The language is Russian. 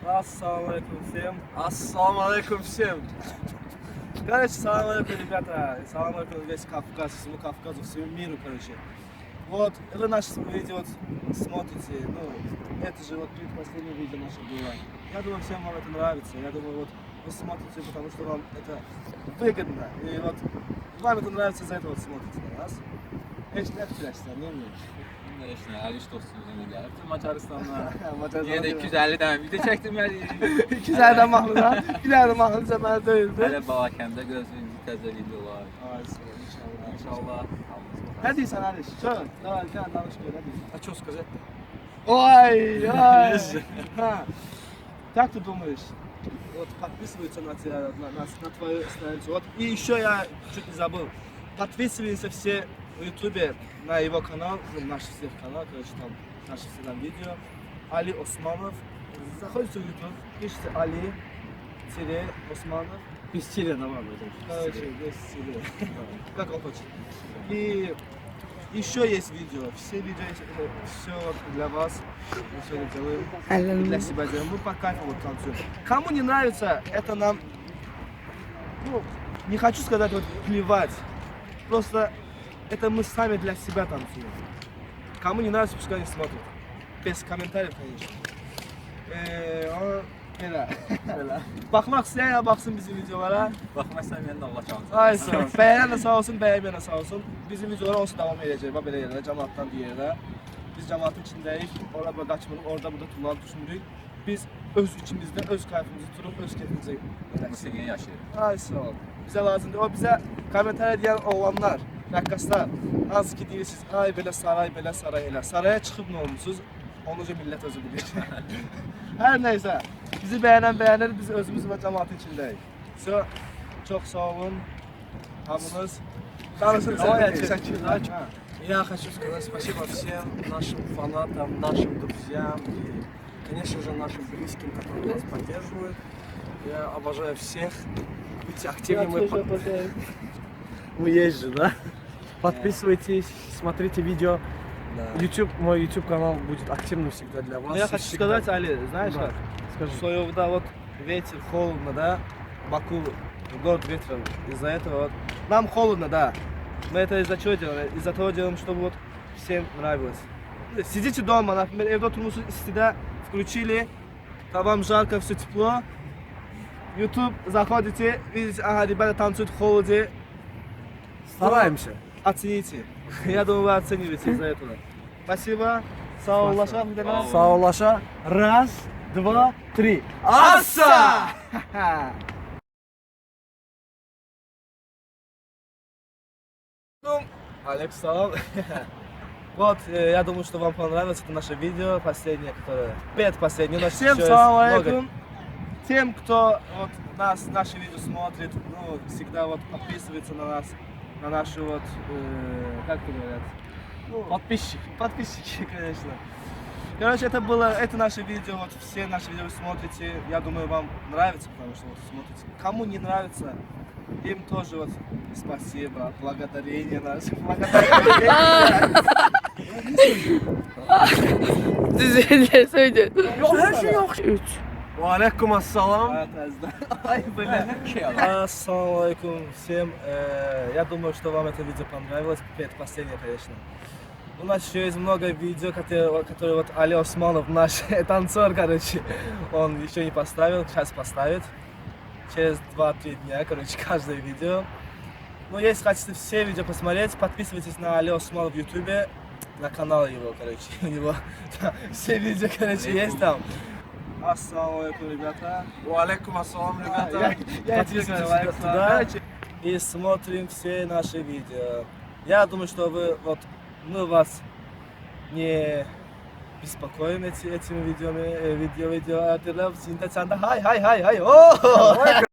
Ассаламу алейкум всем. Ассаламу алейкум всем. Короче, салам алейкум, ребята. Салам алейкум весь Кавказ, всему Кавказу, всему миру, короче. Вот, вы наше видео смотрите, ну, это же вот предпоследнее видео наше было. Я думаю, всем вам это нравится. Я думаю, вот вы смотрите, потому что вам это выгодно. И вот вам это нравится, за это вот смотрите на нас. Hiç ne yapacaklar, ne mi? İşte Ali dostumuzun geldi. Macaristan'da Macarlar yine de 250 tane video çektim yani. İki tane de mahnılar, bir tane de mahnı zemel değildi. Hele Balakəndə gözünüzü təzə videolar. Ay, inşallah. İnşallah. Ne diyorsun Aliş? Çok. Давай, sen danış gör, ne diyorsun? А что сказать? Ой, ой. Ха. Как ты думаешь? Вот подписываются на тебя, на твою страницу. Вот и еще я чуть не забыл. Подписываются все в Ютубе на его канал, ну, наш всех канал, короче, там наши все там видео. Али Османов. Заходите в Ютуб, пишите Али Османов. Biz Çile tamam Короче, есть тире. Как он хочет. И еще есть видео. Все видео есть, все вот для вас. Мы все это делаем. И для себя делаем. Мы по кайфу вот танцуем. Кому не нравится, это нам, ну, не хочу сказать вот плевать. Просто это мы сами для себя танцуем. Кому не нравится, пускай не смотрит. Без комментариев, конечно. Belə. Baxmaq istəyən baxsın bizim videolara. Baxmazsan mən də Allah çalsın. Ay sağ ol. Bəyənən də sağ olsun, bəyənməyən də sağ olsun. Bizim videolar onsuz davam edəcək. Bax belə yerlərdə, cəmaatdan bir yerdə. Biz cəmaatın içindəyik. Ora bura qaçmırıq, orada burada tullan düşmürük. Biz öz içimizdə, öz kayfımızı tuturuq, öz keyfimizə Musiqiyə yaşayır. Ay sağ ol. Bizə lazımdır. O bizə komentar edən oğlanlar, rəqqaslar, hansı ki deyirsiniz, ay belə saray elə. Saraya çıxıb nə olmusunuz? Onu da millət özü bilir. Hər nəysə, bizi bəyənər, biz özümüz və cəmaatın içindəyik. Çox sağ olun. Hamınız. Danışırıq sənə. Я хочу сказать спасибо всем нашим фанатам, нашим друзьям и, конечно же, нашим близким, которые нас поддерживают. Я обожаю всех. Будьте активными. Мы есть же, да? Подписывайтесь, смотрите видео. Мой YouTube канал будет активным всегда для вас. Я хочу сказать, Али, знаешь Да. как? Скажи. Соевда вот ветер, холодно, да? Баку, город ветром. Из-за этого вот. Нам холодно, да. Мы это из-за чего делаем? Из-за того делаем, чтобы вот всем нравилось. Сидите дома, например, evde oturmuşsunuz istide, включили, там вам жарко, все тепло. YouTube, заходите, видите, ага, ребята танцуют в холоде. Стараемся. Оцените. Я думаю, вы оцениваете из-за этого. Спасибо. Саулаша. Саулаша. Раз, два, три. Аса! Алекс, салам. Вот, я думаю, что вам понравилось это наше видео, последнее, которое... Предпоследнее. Но всем салам алейкум. Тем, кто вот наши видео смотрит, ну, всегда вот подписывается на нас, на наши вот, как это говорят? Ну, подписчики, конечно. Короче, это наше видео, вот все наши видео вы смотрите, я думаю, вам нравится, потому что вот смотрите. Кому не нравится, им тоже вот спасибо, благодарение наше, Düzeyde söyle. Yok her şey yok. 3. Ve aleyküm assalam. Ай, блин. Ассаламу алейкум всем. Я думаю, что вам это видео понравилось, предпоследнее, конечно. У нас еще есть много видео, которые вот Али Османов, наш танцор, короче, он еще не поставил, сейчас поставит. Через 2-3 дня, короче, каждое видео. Но если хотите все видео посмотреть, подписывайтесь на Али Османов в ютубе, на канал его, короче, у него все видео, короче, есть там. Ассаламу алейкум, ребята. Ve aleyküm assalam rебята. Подписывайтесь туда и смотрим все наши видео. Я думаю, что мы вас не беспокоим этими видео. Хай.